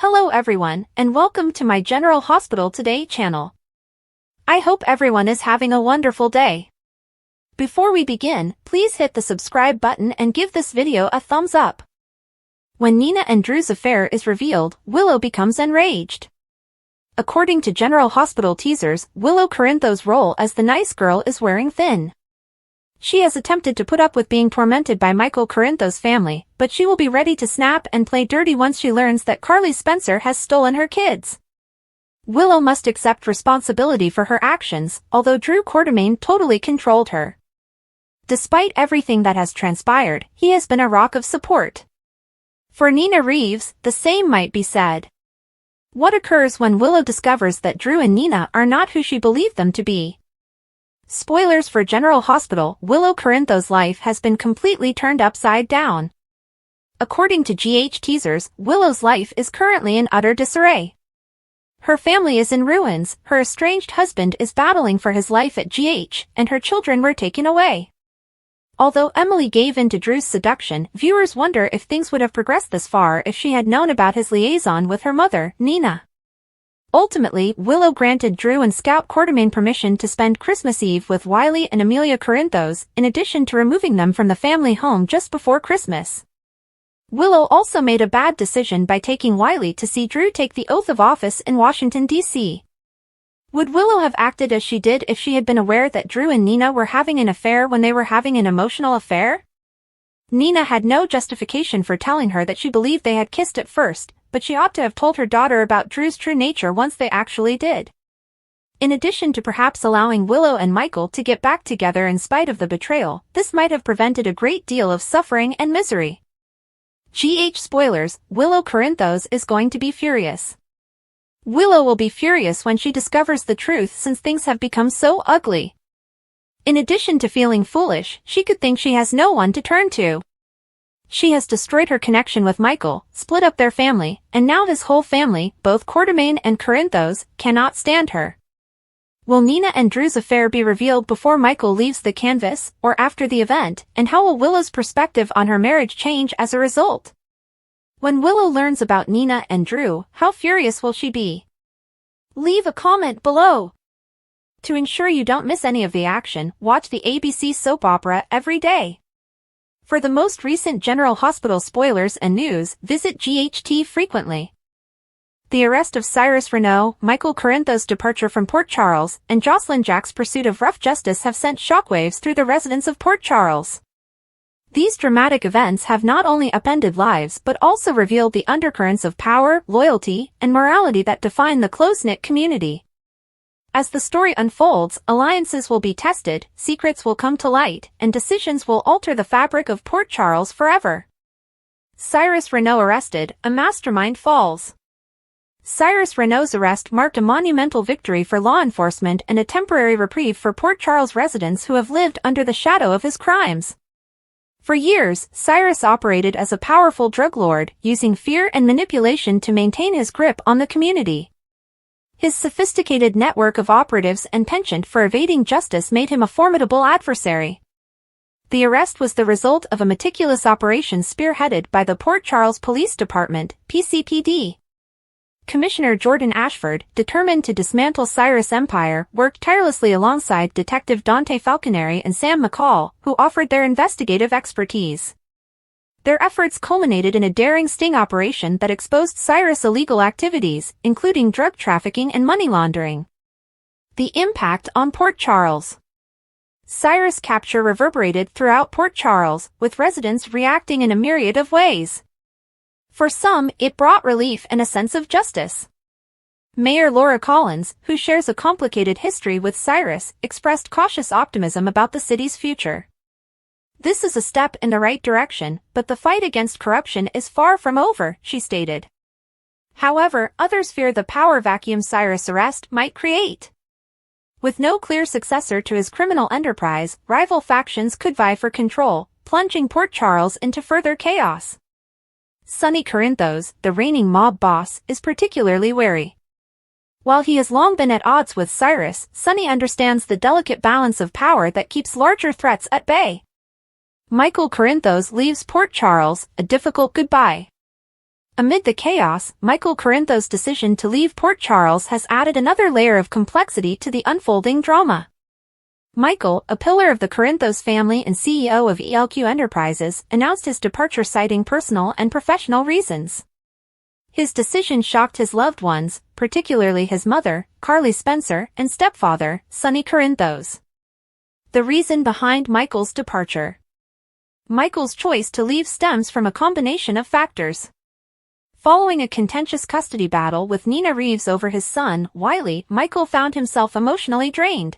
Hello everyone, and welcome to my General Hospital Today channel. I hope everyone is having a wonderful day. Before we begin, please hit the subscribe button and give this video a thumbs up. When Nina and Drew's affair is revealed, Willow becomes enraged. According to General Hospital teasers, Willow Corinthos' role as the nice girl is wearing thin. She has attempted to put up with being tormented by Michael Corinthos' family, but she will be ready to snap and play dirty once she learns that Carly Spencer has stolen her kids. Willow must accept responsibility for her actions, although Drew Quartermaine totally controlled her. Despite everything that has transpired, he has been a rock of support. For Nina Reeves, the same might be said. What occurs when Willow discovers that Drew and Nina are not who she believed them to be? Spoilers for General Hospital: Willow Corinthos' life has been completely turned upside down. According to GH teasers, Willow's life is currently in utter disarray. Her family is in ruins, her estranged husband is battling for his life at GH, and her children were taken away. Although Emily gave in to Drew's seduction, viewers wonder if things would have progressed this far if she had known about his liaison with her mother, Nina. Ultimately, Willow granted Drew and Scout Quartermaine permission to spend Christmas Eve with Wiley and Amelia Corinthos, in addition to removing them from the family home just before Christmas. Willow also made a bad decision by taking Wiley to see Drew take the oath of office in Washington, D.C. Would Willow have acted as she did if she had been aware that Drew and Nina were having an affair when they were having an emotional affair? Nina had no justification for telling her that she believed they had kissed at first, but she ought to have told her daughter about Drew's true nature once they actually did. In addition to perhaps allowing Willow and Michael to get back together in spite of the betrayal, this might have prevented a great deal of suffering and misery. GH spoilers: Willow Corinthos is going to be furious. Willow will be furious when she discovers the truth, since things have become so ugly. In addition to feeling foolish, she could think she has no one to turn to. She has destroyed her connection with Michael, split up their family, and now his whole family, both Quartermaine and Corinthos, cannot stand her. Will Nina and Drew's affair be revealed before Michael leaves the canvas, or after the event, and how will Willow's perspective on her marriage change as a result? When Willow learns about Nina and Drew, how furious will she be? Leave a comment below. To ensure you don't miss any of the action, watch the ABC soap opera every day. For the most recent General Hospital spoilers and news, visit GHT frequently. The arrest of Cyrus Renaud, Michael Corinthos' departure from Port Charles, and Jocelyn Jack's pursuit of rough justice have sent shockwaves through the residents of Port Charles. These dramatic events have not only upended lives but also revealed the undercurrents of power, loyalty, and morality that define the close-knit community. As the story unfolds, alliances will be tested, secrets will come to light, and decisions will alter the fabric of Port Charles forever. Cyrus Renaud arrested, a mastermind falls. Cyrus Renaud's arrest marked a monumental victory for law enforcement and a temporary reprieve for Port Charles residents who have lived under the shadow of his crimes. For years, Cyrus operated as a powerful drug lord, using fear and manipulation to maintain his grip on the community. His sophisticated network of operatives and penchant for evading justice made him a formidable adversary. The arrest was the result of a meticulous operation spearheaded by the Port Charles Police Department, PCPD. Commissioner Jordan Ashford, determined to dismantle Cyrus' empire, worked tirelessly alongside Detective Dante Falconeri and Sam McCall, who offered their investigative expertise. Their efforts culminated in a daring sting operation that exposed Cyrus' illegal activities, including drug trafficking and money laundering. The impact on Port Charles. Cyrus' capture reverberated throughout Port Charles, with residents reacting in a myriad of ways. For some, it brought relief and a sense of justice. Mayor Laura Collins, who shares a complicated history with Cyrus, expressed cautious optimism about the city's future. "This is a step in the right direction, but the fight against corruption is far from over," she stated. However, others fear the power vacuum Cyrus' arrest might create. With no clear successor to his criminal enterprise, rival factions could vie for control, plunging Port Charles into further chaos. Sonny Corinthos, the reigning mob boss, is particularly wary. While he has long been at odds with Cyrus, Sonny understands the delicate balance of power that keeps larger threats at bay. Michael Corinthos leaves Port Charles, a difficult goodbye. Amid the chaos, Michael Corinthos' decision to leave Port Charles has added another layer of complexity to the unfolding drama. Michael, a pillar of the Corinthos family and CEO of ELQ Enterprises, announced his departure citing personal and professional reasons. His decision shocked his loved ones, particularly his mother, Carly Spencer, and stepfather, Sonny Corinthos. The reason behind Michael's departure. Michael's choice to leave stems from a combination of factors. Following a contentious custody battle with Nina Reeves over his son, Wiley, Michael found himself emotionally drained.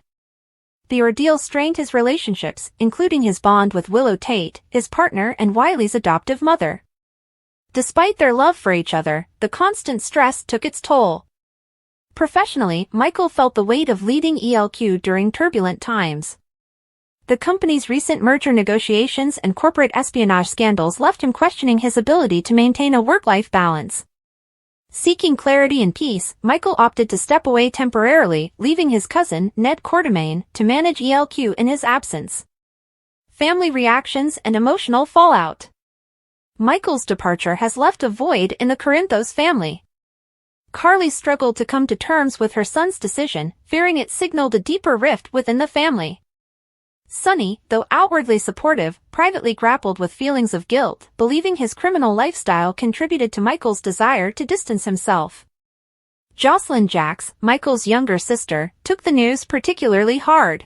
The ordeal strained his relationships, including his bond with Willow Tate, his partner and Wiley's adoptive mother. Despite their love for each other, the constant stress took its toll. Professionally, Michael felt the weight of leading ELQ during turbulent times. The company's recent merger negotiations and corporate espionage scandals left him questioning his ability to maintain a work-life balance. Seeking clarity and peace, Michael opted to step away temporarily, leaving his cousin, Ned Quartermain, to manage ELQ in his absence. Family reactions and emotional fallout. Michael's departure has left a void in the Corinthos family. Carly struggled to come to terms with her son's decision, fearing it signaled a deeper rift within the family. Sonny, though outwardly supportive, privately grappled with feelings of guilt, believing his criminal lifestyle contributed to Michael's desire to distance himself. Jocelyn Jax, Michael's younger sister, took the news particularly hard.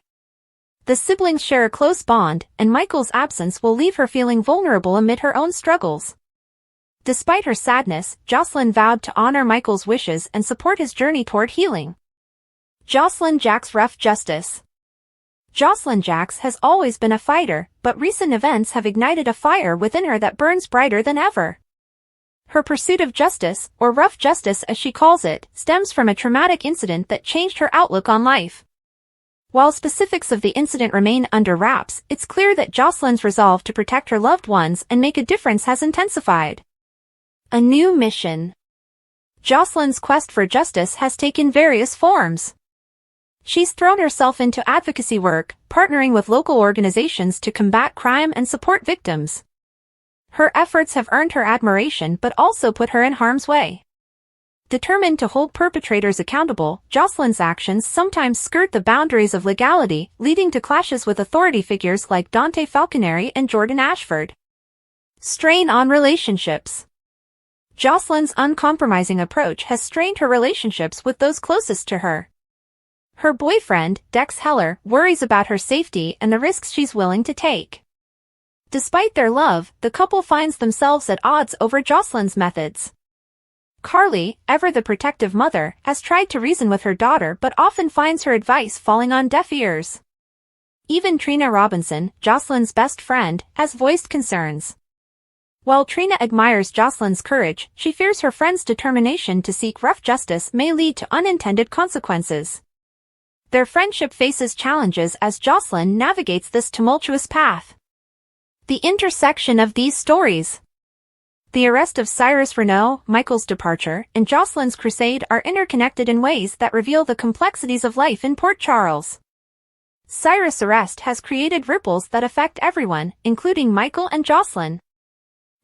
The siblings share a close bond, and Michael's absence will leave her feeling vulnerable amid her own struggles. Despite her sadness, Jocelyn vowed to honor Michael's wishes and support his journey toward healing. Jocelyn Jax rough justice. Jocelyn Jax has always been a fighter, but recent events have ignited a fire within her that burns brighter than ever. Her pursuit of justice, or rough justice as she calls it, stems from a traumatic incident that changed her outlook on life. While specifics of the incident remain under wraps, it's clear that Jocelyn's resolve to protect her loved ones and make a difference has intensified. A new mission. Jocelyn's quest for justice has taken various forms. She's thrown herself into advocacy work, partnering with local organizations to combat crime and support victims. Her efforts have earned her admiration but also put her in harm's way. Determined to hold perpetrators accountable, Jocelyn's actions sometimes skirt the boundaries of legality, leading to clashes with authority figures like Dante Falconeri and Jordan Ashford. Strain on relationships. Jocelyn's uncompromising approach has strained her relationships with those closest to her. Her boyfriend, Dex Heller, worries about her safety and the risks she's willing to take. Despite their love, the couple finds themselves at odds over Jocelyn's methods. Carly, ever the protective mother, has tried to reason with her daughter but often finds her advice falling on deaf ears. Even Trina Robinson, Jocelyn's best friend, has voiced concerns. While Trina admires Jocelyn's courage, she fears her friend's determination to seek rough justice may lead to unintended consequences. Their friendship faces challenges as Jocelyn navigates this tumultuous path. The intersection of these stories. The arrest of Cyrus Renaud, Michael's departure, and Jocelyn's crusade are interconnected in ways that reveal the complexities of life in Port Charles. Cyrus' arrest has created ripples that affect everyone, including Michael and Jocelyn.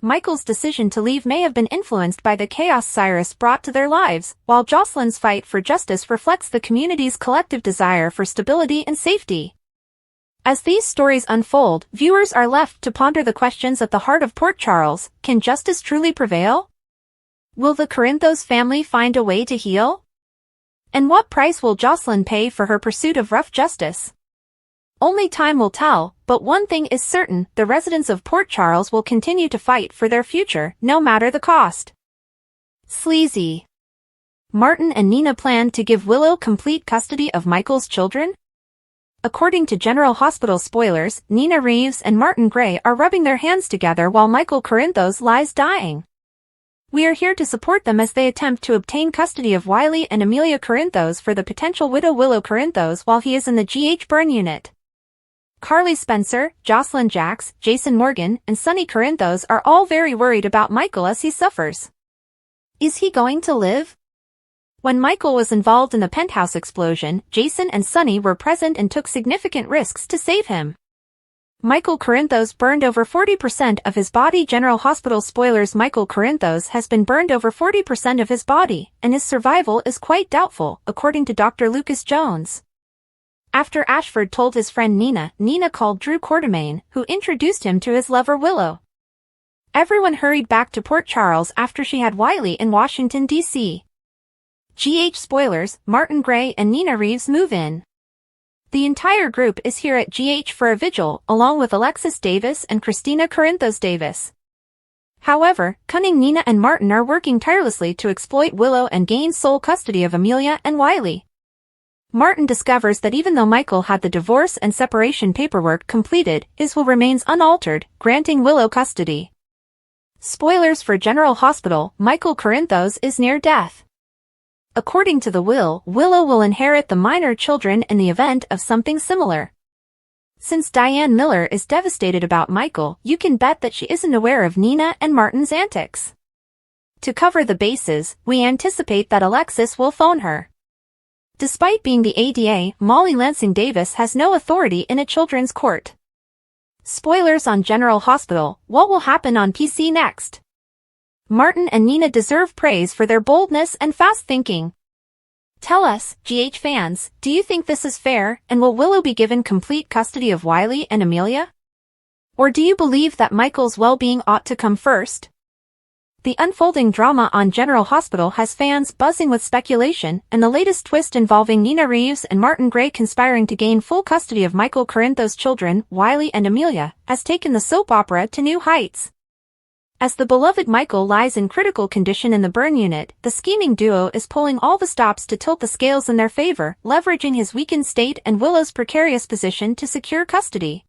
Michael's decision to leave may have been influenced by the chaos Cyrus brought to their lives, while Jocelyn's fight for justice reflects the community's collective desire for stability and safety. As these stories unfold, viewers are left to ponder the questions at the heart of Port Charles: can justice truly prevail? Will the Corinthos family find a way to heal? And what price will Jocelyn pay for her pursuit of rough justice? Only time will tell, but one thing is certain: the residents of Port Charles will continue to fight for their future, no matter the cost. Sleazy. Martin and Nina plan to give Willow complete custody of Michael's children? According to General Hospital spoilers, Nina Reeves and Martin Gray are rubbing their hands together while Michael Corinthos lies dying. We are here to support them as they attempt to obtain custody of Wiley and Amelia Corinthos for the potential widow Willow Corinthos while he is in the GH burn unit. Carly Spencer, Jocelyn Jax, Jason Morgan, and Sonny Corinthos are all very worried about Michael as he suffers. Is he going to live? When Michael was involved in the penthouse explosion, Jason and Sonny were present and took significant risks to save him. Michael Corinthos burned over 40% of his body. General Hospital spoilers. Michael Corinthos has been burned over 40% of his body, and his survival is quite doubtful, according to Dr. Lucas Jones. After Ashford told his friend Nina, Nina called Drew Quartermain, who introduced him to his lover Willow. Everyone hurried back to Port Charles after she had Wiley in Washington, D.C. GH spoilers, Martin Gray and Nina Reeves move in. The entire group is here at GH for a vigil, along with Alexis Davis and Christina Corinthos Davis. However, cunning Nina and Martin are working tirelessly to exploit Willow and gain sole custody of Amelia and Wiley. Martin discovers that even though Michael had the divorce and separation paperwork completed, his will remains unaltered, granting Willow custody. Spoilers for General Hospital, Michael Corinthos is near death. According to the will, Willow will inherit the minor children in the event of something similar. Since Diane Miller is devastated about Michael, you can bet that she isn't aware of Nina and Martin's antics. To cover the bases, we anticipate that Alexis will phone her. Despite being the ADA, Molly Lansing Davis has no authority in a children's court. Spoilers on General Hospital, what will happen on PC next? Martin and Nina deserve praise for their boldness and fast thinking. Tell us, GH fans, do you think this is fair, and will Willow be given complete custody of Wiley and Amelia? Or do you believe that Michael's well-being ought to come first? The unfolding drama on General Hospital has fans buzzing with speculation, and the latest twist involving Nina Reeves and Martin Gray conspiring to gain full custody of Michael Corinthos' children, Wiley and Amelia, has taken the soap opera to new heights. As the beloved Michael lies in critical condition in the burn unit, the scheming duo is pulling all the stops to tilt the scales in their favor, leveraging his weakened state and Willow's precarious position to secure custody.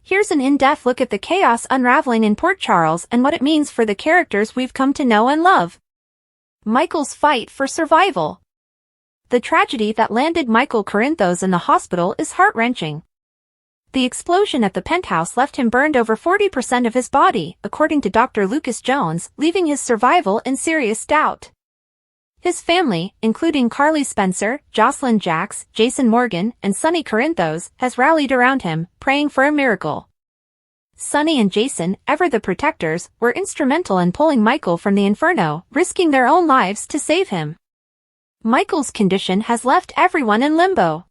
Here's an in-depth look at the chaos unraveling in Port Charles and what it means for the characters we've come to know and love. Michael's fight for survival. The tragedy that landed Michael Corinthos in the hospital is heart-wrenching. The explosion at the penthouse left him burned over 40% of his body, according to Dr. Lucas Jones, leaving his survival in serious doubt. His family, including Carly Spencer, Jocelyn Jacks, Jason Morgan, and Sonny Corinthos, has rallied around him, praying for a miracle. Sonny and Jason, ever the protectors, were instrumental in pulling Michael from the inferno, risking their own lives to save him. Michael's condition has left everyone in limbo.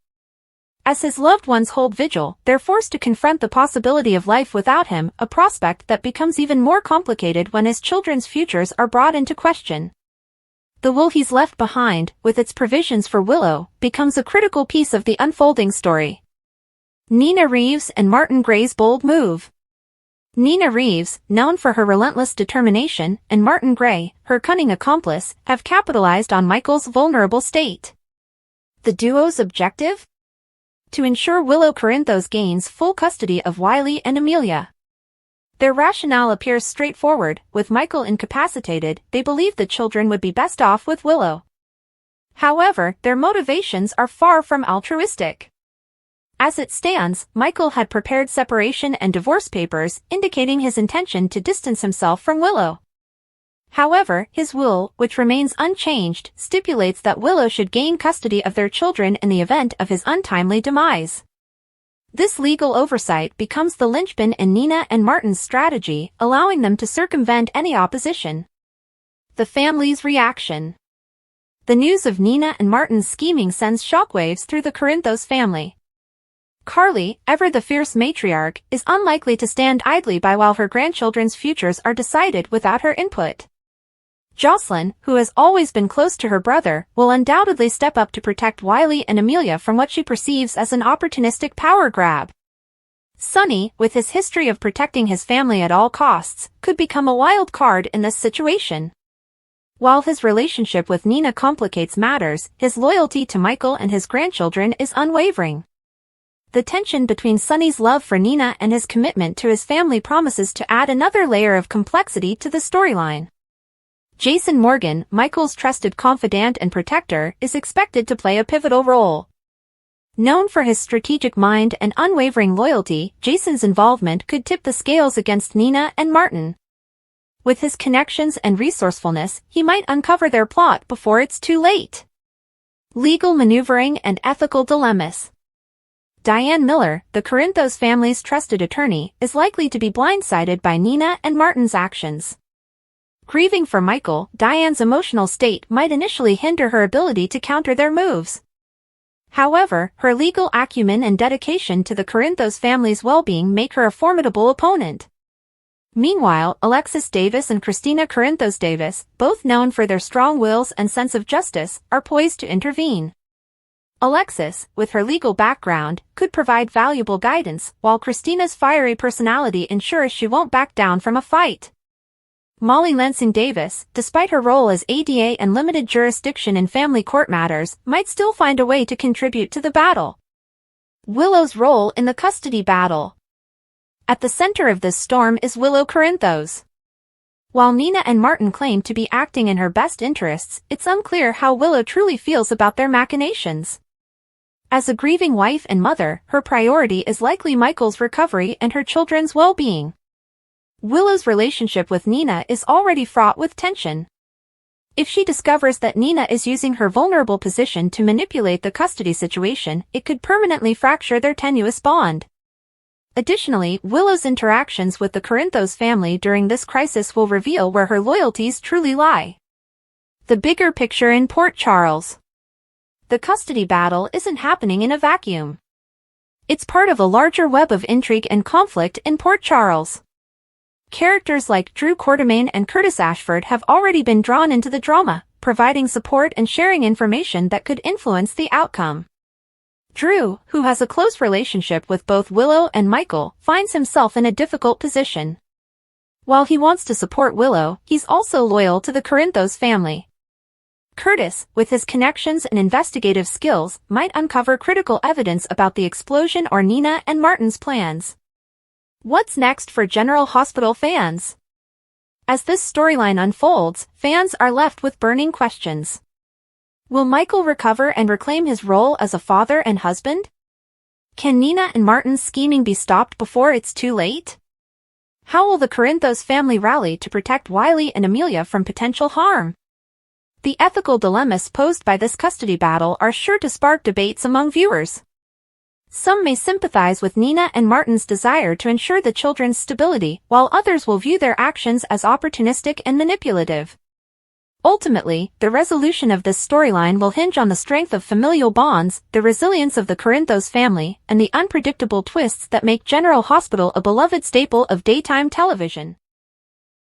As his loved ones hold vigil, they're forced to confront the possibility of life without him, a prospect that becomes even more complicated when his children's futures are brought into question. The will he's left behind, with its provisions for Willow, becomes a critical piece of the unfolding story. Nina Reeves and Martin Gray's bold move. Nina Reeves, known for her relentless determination, and Martin Gray, her cunning accomplice, have capitalized on Michael's vulnerable state. The duo's objective? To ensure Willow Corinthos gains full custody of Wiley and Amelia. Their rationale appears straightforward. With Michael incapacitated, they believe the children would be best off with Willow. However, their motivations are far from altruistic. As it stands, Michael had prepared separation and divorce papers, indicating his intention to distance himself from Willow. However, his will, which remains unchanged, stipulates that Willow should gain custody of their children in the event of his untimely demise. This legal oversight becomes the linchpin in Nina and Martin's strategy, allowing them to circumvent any opposition. The family's reaction. The news of Nina and Martin's scheming sends shockwaves through the Corinthos family. Carly, ever the fierce matriarch, is unlikely to stand idly by while her grandchildren's futures are decided without her input. Jocelyn, who has always been close to her brother, will undoubtedly step up to protect Wiley and Amelia from what she perceives as an opportunistic power grab. Sonny, with his history of protecting his family at all costs, could become a wild card in this situation. While his relationship with Nina complicates matters, his loyalty to Michael and his grandchildren is unwavering. The tension between Sonny's love for Nina and his commitment to his family promises to add another layer of complexity to the storyline. Jason Morgan, Michael's trusted confidant and protector, is expected to play a pivotal role. Known for his strategic mind and unwavering loyalty, Jason's involvement could tip the scales against Nina and Martin. With his connections and resourcefulness, he might uncover their plot before it's too late. Legal maneuvering and ethical dilemmas. Diane Miller, the Corinthos family's trusted attorney, is likely to be blindsided by Nina and Martin's actions. Grieving for Michael, Diane's emotional state might initially hinder her ability to counter their moves. However, her legal acumen and dedication to the Corinthos family's well-being make her a formidable opponent. Meanwhile, Alexis Davis and Christina Corinthos Davis, both known for their strong wills and sense of justice, are poised to intervene. Alexis, with her legal background, could provide valuable guidance, while Christina's fiery personality ensures she won't back down from a fight. Molly Lansing Davis, despite her role as ADA and limited jurisdiction in family court matters, might still find a way to contribute to the battle. Willow's role in the custody battle. At the center of this storm is Willow Corinthos. While Nina and Martin claim to be acting in her best interests, it's unclear how Willow truly feels about their machinations. As a grieving wife and mother, her priority is likely Michael's recovery and her children's well-being. Willow's relationship with Nina is already fraught with tension. If she discovers that Nina is using her vulnerable position to manipulate the custody situation, it could permanently fracture their tenuous bond. Additionally, Willow's interactions with the Corinthos family during this crisis will reveal where her loyalties truly lie. The bigger picture in Port Charles. The custody battle isn't happening in a vacuum. It's part of a larger web of intrigue and conflict in Port Charles. Characters like Drew Quartermain and Curtis Ashford have already been drawn into the drama, providing support and sharing information that could influence the outcome. Drew, who has a close relationship with both Willow and Michael, finds himself in a difficult position. While he wants to support Willow, he's also loyal to the Corinthos family. Curtis, with his connections and investigative skills, might uncover critical evidence about the explosion or Nina and Martin's plans. What's next for General Hospital fans? As this storyline unfolds, fans are left with burning questions. Will Michael recover and reclaim his role as a father and husband? Can Nina and Martin's scheming be stopped before it's too late? How will the Corinthos family rally to protect Wiley and Amelia from potential harm? The ethical dilemmas posed by this custody battle are sure to spark debates among viewers. Some may sympathize with Nina and Martin's desire to ensure the children's stability, while others will view their actions as opportunistic and manipulative. Ultimately, the resolution of this storyline will hinge on the strength of familial bonds, the resilience of the Corinthos family, and the unpredictable twists that make General Hospital a beloved staple of daytime television.